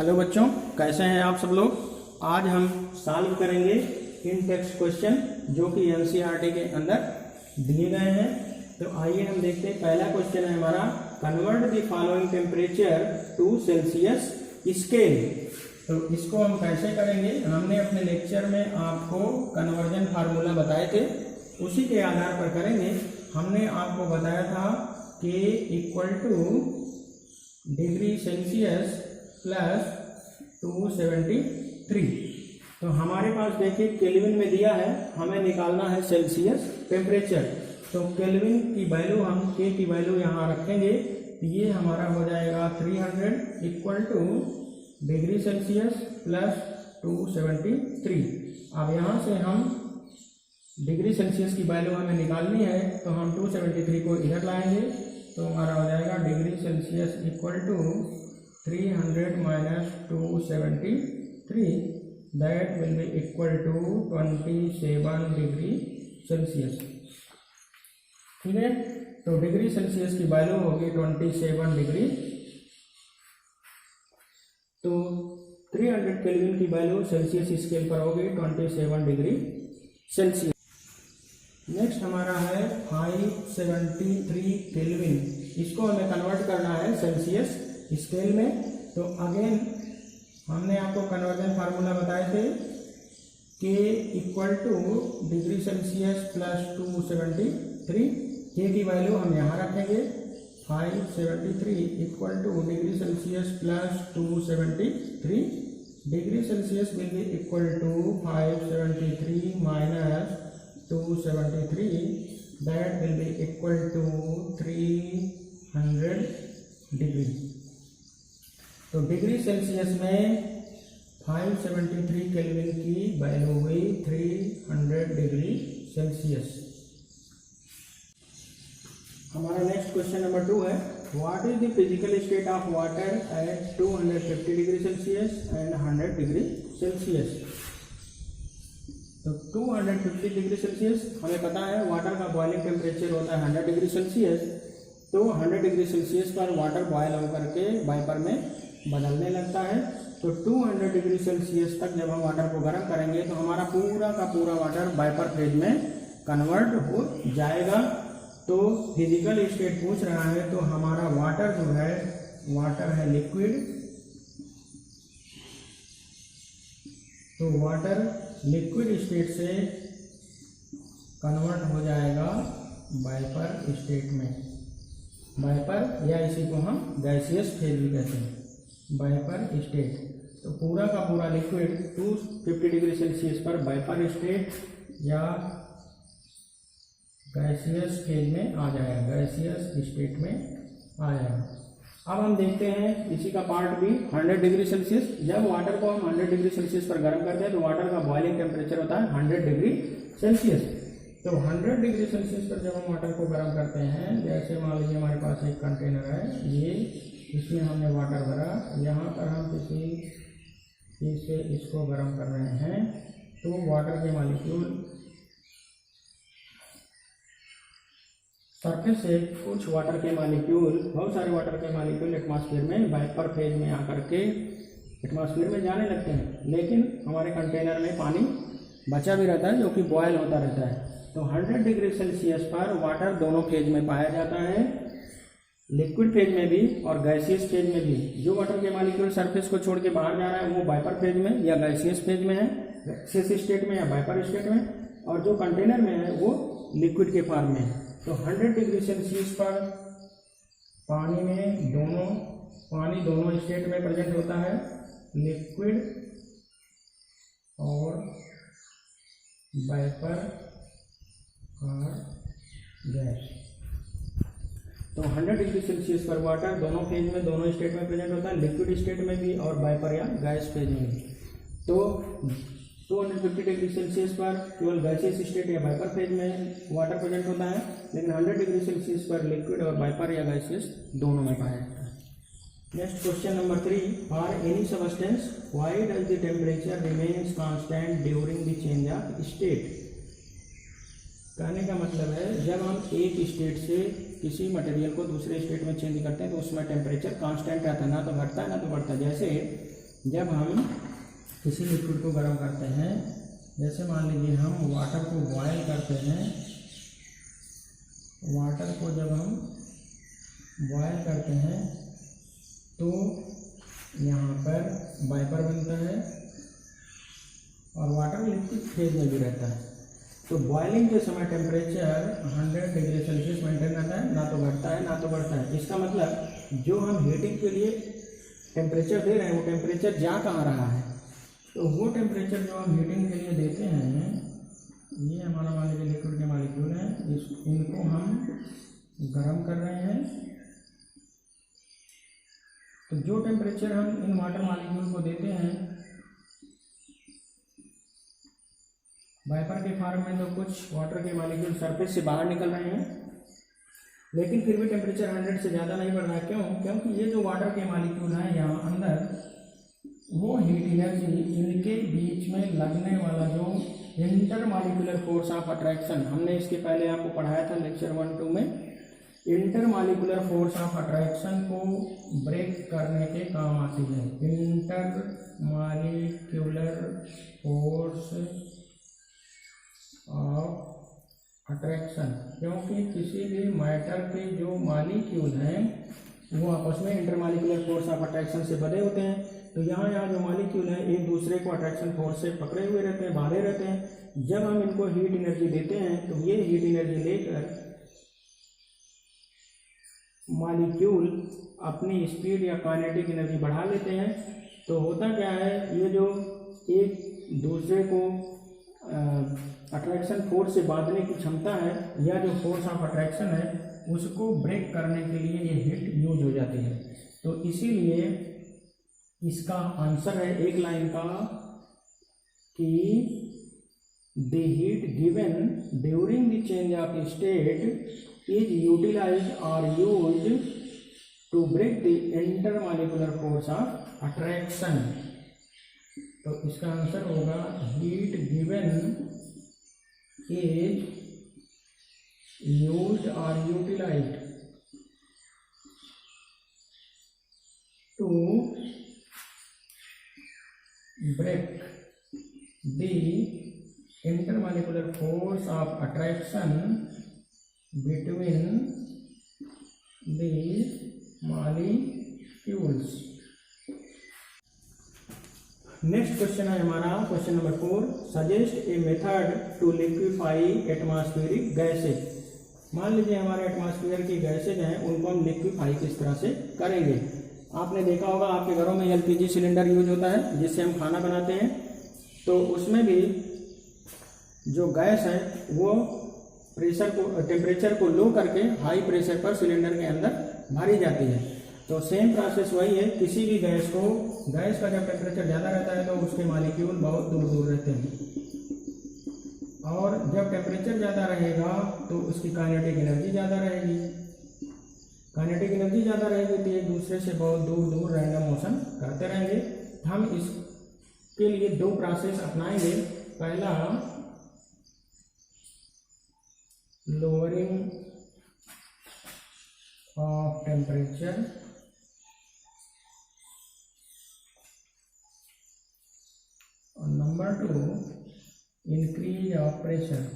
Hello बच्चों, कैसे हैं आप सब लोग। आज हम सॉल्व करेंगे इन टेक्स्ट क्वेश्चन जो कि एनसीईआरटी के अंदर दिए गए हैं। तो आइए हम देखते हैं। पहला क्वेश्चन है हमारा, convert the following temperature to Celsius scale. तो इसको हम कैसे करेंगे, हमने अपने लेक्चर में आपको कन्वर्जन फार्मूला बताए थे, उसी के आधार पर करेंगे। हमने आपको बताया था कि equal to degree Celsius plus 273। तो हमारे पास देखिए केल्विन में दिया है, हमें निकालना है सेल्सियस टेम्परेचर। तो केल्विन की वैल्यू हम के की वैल्यू यहाँ रखेंगे, ये हमारा हो जाएगा 300 equal to degree Celsius plus 273। अब यहाँ से हम डिग्री सेल्सियस की वैल्यू हमें निकालनी है, तो हम 273 को इधर लाएंगे, तो हमारा हो जाएगा degree Celsius equal to 300 minus 273, that will be equal to 27 degree Celsius. ठीक है, तो डिग्री सेल्सियस की वैल्यू होगी 27 डिग्री। तो 300 केल्विन की वैल्यू सेल्सियस स्केल पर होगी 27 डिग्री सेल्सियस। नेक्स्ट हमारा है 573 केल्विन, इसको हमें कन्वर्ट करना है सेल्सियस स्केल में। तो अगेन हमने आपको कन्वर्जन फार्मूला बताए थे K equal to degree Celsius plus 273। K की वैल्यू हम यहाँ रखेंगे, 573 equal to degree Celsius plus 273। Degree Celsius will be equal to 573 minus 273, that will be equal to 300 degree. तो डिग्री सेल्सियस में 573 केल्विन की value हुई 300 डिग्री सेल्सियस। हमारा next question number 2 है, what is the physical state of water at 250 degree Celsius and 100 degree Celsius. तो 250 degree Celsius हमें पता है वाटर का बॉइलिंग टेम्परेचर होता है 100 डिग्री सेल्सियस। तो 100 डिग्री सेल्सियस पर वाटर बॉयल होकर के वाइपर में बदलने लगता है। तो 200 डिग्री सेल्सियस तक जब हम वाटर को गर्म करेंगे तो हमारा पूरा का पूरा वाटर वाइपर फेज में कन्वर्ट हो जाएगा। तो फिजिकल स्टेट पूछ रहा है, तो हमारा वाटर जो है, वाटर है लिक्विड। तो वाटर लिक्विड स्टेट से कन्वर्ट हो जाएगा वाइपर स्टेट में, वाइपर या इसी को हम गैसियस फेज भी कहते हैं, वाइपर स्टेट। तो पूरा का पूरा लिक्विड 250 डिग्री सेल्सियस पर वाइपर स्टेट या गैसियस फेज में आ जाएगा, गैसियस स्टेट में आ जाएगा। अब हम देखते हैं इसी का पार्ट भी 100 डिग्री सेल्सियस। जब वाटर को हम 100 डिग्री सेल्सियस पर गर्म करते हैं तो वाटर का बॉइलिंग टेम्परेचर होता है 100 डिग्री सेल्सियस। तो 100 डिग्री सेल्सियस पर जब हम वाटर को गर्म करते हैं, जैसे मान लीजिए हमारे पास एक कंटेनर है, ये इसमें हमने वाटर भरा, यहाँ पर हम किसी चीज़ से इसको गर्म कर रहे हैं, तो वाटर के मॉलिक्यूल सरफेस से कुछ वाटर के मॉलिक्यूल, बहुत सारे वाटर के मॉलिक्यूल एटमॉस्फेयर में वाइपर फेज में आकर के एटमॉस्फेयर में जाने लगते हैं। लेकिन हमारे कंटेनर में पानी बचा भी रहता है जो कि बॉयल होता रहता है। तो 100 डिग्री सेल्सियस पर वाटर दोनों फेज में पाया जाता है, लिक्विड फेज में भी और गैसियस फेज में भी। जो वाटर के मॉलिक्यूल सरफेस को छोड़ के बाहर जा रहा है वो वाइपर फेज में या गैसियस फेज में है, गैसियस स्टेट में या वाइपर स्टेट में, और जो कंटेनर में है वो लिक्विड के फॉर्म में है। तो 100 डिग्री सेल्सियस पर पानी दोनों स्टेट में प्रेजेंट होता है, लिक्विड और वाइपर और गैस। तो 100 डिग्री सेल्सियस पर वाटर दोनों फेज में, दोनों स्टेट में प्रेजेंट होता है, लिक्विड स्टेट में भी और वाइपर या गैस फेज में भी। तो 250 डिग्री सेल्सियस पर केवल गैसियस स्टेट या वाइपर फेज में वाटर प्रेजेंट होता है, लेकिन 100 डिग्री सेल्सियस पर लिक्विड और वाइपर या गैसियस दोनों में पाया जाता है। Next question number 3, for any substance why does the temperature remains constant during the change of state. कहने का मतलब है जब हम एक स्टेट से किसी मटेरियल को दूसरे स्टेट में चेंज करते हैं तो उसमें टेम्परेचर कांस्टेंट रहता है, ना तो घटता है ना तो बढ़ता है। जैसे जब हम किसी लिक्विड को गर्म करते हैं, जैसे मान लीजिए हम वाटर को बॉयल करते हैं, वाटर को जब हम बॉयल करते हैं तो यहाँ पर वाइपर बनता है और वाटर लिक्विड फेज में भी रहता है। तो बॉइलिंग के समय टेम्परेचर 100 डिग्री सेल्सियस मेंटेन रहता है, ना तो घटता है ना तो बढ़ता है। इसका मतलब जो हम हीटिंग के लिए टेम्परेचर दे रहे हैं वो टेम्परेचर जा कहाँ रहा है, तो वो टेम्परेचर जो हम हीटिंग के लिए देते हैं, ये हमारा मान लीजिए लिक्विड के मॉलिक्यूल हैं, इनको हम गर्म कर रहे हैं। तो जो टेम्परेचर हम इन वाटर मॉलिक्यूल को देते हैं, वाइपर के फॉर्म में तो कुछ वाटर के मॉलिक्यूल सरफेस से बाहर निकल रहे हैं, लेकिन फिर भी टेम्परेचर 100 से ज़्यादा नहीं बढ़ रहा है। क्यों? क्योंकि ये जो वाटर के मॉलिक्यूल हैं यहाँ अंदर, वो हीट एनर्जी इनके बीच में लगने वाला जो inter molecular force of attraction, हमने इसके पहले आपको पढ़ाया था लेक्चर 1-2 में, inter molecular force of attraction को ब्रेक करने के काम आती है। Inter molecular force of attraction, क्योंकि किसी भी मैटर के जो मॉलिक्यूल हैं वो आपस में इंटरमॉलिक्यूलर फोर्स ऑफ अट्रैक्शन से बंधे होते हैं। तो यहाँ जो मॉलिक्यूल हैं एक दूसरे को अट्रैक्शन फोर्स से पकड़े हुए रहते हैं, बांधे रहते हैं। जब हम इनको हीट एनर्जी देते हैं तो ये हीट एनर्जी लेकर मॉलिक्यूल अपनी स्पीड या काइनेटिक एनर्जी बढ़ा लेते हैं। तो होता क्या है, ये जो एक दूसरे को अट्रैक्शन फोर्स से बांधने की क्षमता है या जो फोर्स ऑफ अट्रैक्शन है उसको ब्रेक करने के लिए ये हीट यूज हो जाती है। तो इसीलिए इसका आंसर है एक लाइन का कि the heat given during the change of state is utilised और used to break the intermolecular force of attraction. तो इसका आंसर होगा हीट गिवन इज यूज्ड और utilised to break the intermolecular force of attraction between the molecules। Next question है हमारा question number 4, suggest a method to liquefy atmospheric gases. मान लीजिए हमारे atmosphere की गैसेज हैं, उनको हम लिक्विफाई किस तरह से करेंगे। आपने देखा होगा आपके घरों में एलपीजी सिलेंडर यूज होता है जिससे हम खाना बनाते हैं, तो उसमें भी जो गैस है वो प्रेशर को टेम्परेचर को लो करके हाई प्रेशर पर सिलेंडर के अंदर भरी जाती है। तो सेम प्रोसेस वही है, किसी भी गैस का जब टेम्परेचर ज़्यादा रहता है तो उसके मॉलिक्यूल बहुत दूर दूर रहते हैं, और जब टेम्परेचर ज़्यादा रहेगा तो उसकी काइनेटिक एनर्जी ज़्यादा रहेगी। काइनेटिक एनर्जी ज़्यादा रहेगी तो एक दूसरे से बहुत दूर दूर रैंडम मोशन करते रहेंगे। हम इसके लिए 2 प्रोसेस अपनाएंगे। पहला, लोअरिंग ऑफ टेम्परेचर, और नंबर 2, इंक्रीज ऑफ प्रेशर।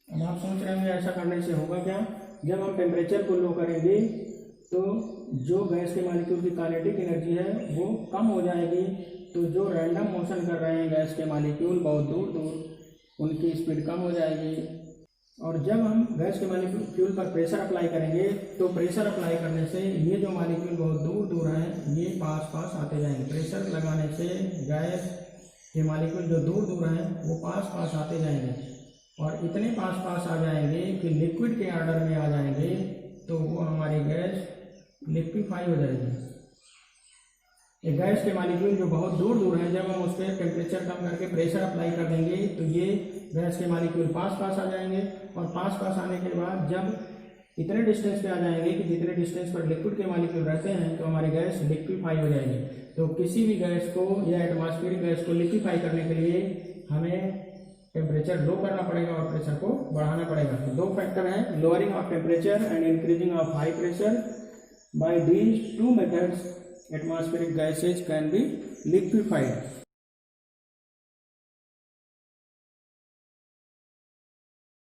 अब आप सोच रहे होंगे ऐसा करने से होगा क्या। जब हम टेम्परेचर को लो करेंगे तो जो गैस के मॉलिक्यूल की काइनेटिक एनर्जी है वो कम हो जाएगी, तो जो रैंडम मोशन कर रहे हैं गैस के मॉलिक्यूल बहुत दूर दूर, उनकी स्पीड कम हो जाएगी। और जब हम गैस के मॉलिक्यूल पर प्रेशर अप्लाई करेंगे तो प्रेशर अप्लाई करने से ये जो मॉलिक्यूल बहुत दूर दूर हैं ये पास पास आते जाएंगे। प्रेशर लगाने से गैस के मॉलिक्यूल जो दूर दूर हैं वो पास पास आते जाएंगे, और इतने पास पास आ जाएंगे कि लिक्विड के ऑर्डर में आ जाएंगे, तो वो हमारी गैस लिक्विफाई हो जाएगी। ये गैस के मॉलिक्यूल जो बहुत दूर दूर हैं, जब हम उस पर टेम्परेचर कम करके प्रेशर अप्लाई कर देंगे तो ये गैस के मॉलिक्यूल पास पास आ जाएंगे, और पास पास आने के बाद जब इतने डिस्टेंस पे आ जाएंगे कि जितने डिस्टेंस पर लिक्विड के मॉलिक्यूल रहते हैं तो हमारी गैस लिक्विफाई हो जाएगी। तो किसी भी गैस को या एटमॉस्फेरिक गैस को लिक्विफाई करने के लिए हमें टेम्परेचर लो करना पड़ेगा और प्रेशर को बढ़ाना पड़ेगा। तो दो फैक्टर हैं, lowering of temperature and increasing of high pressure. By these two methods atmospheric gases can be liquefied.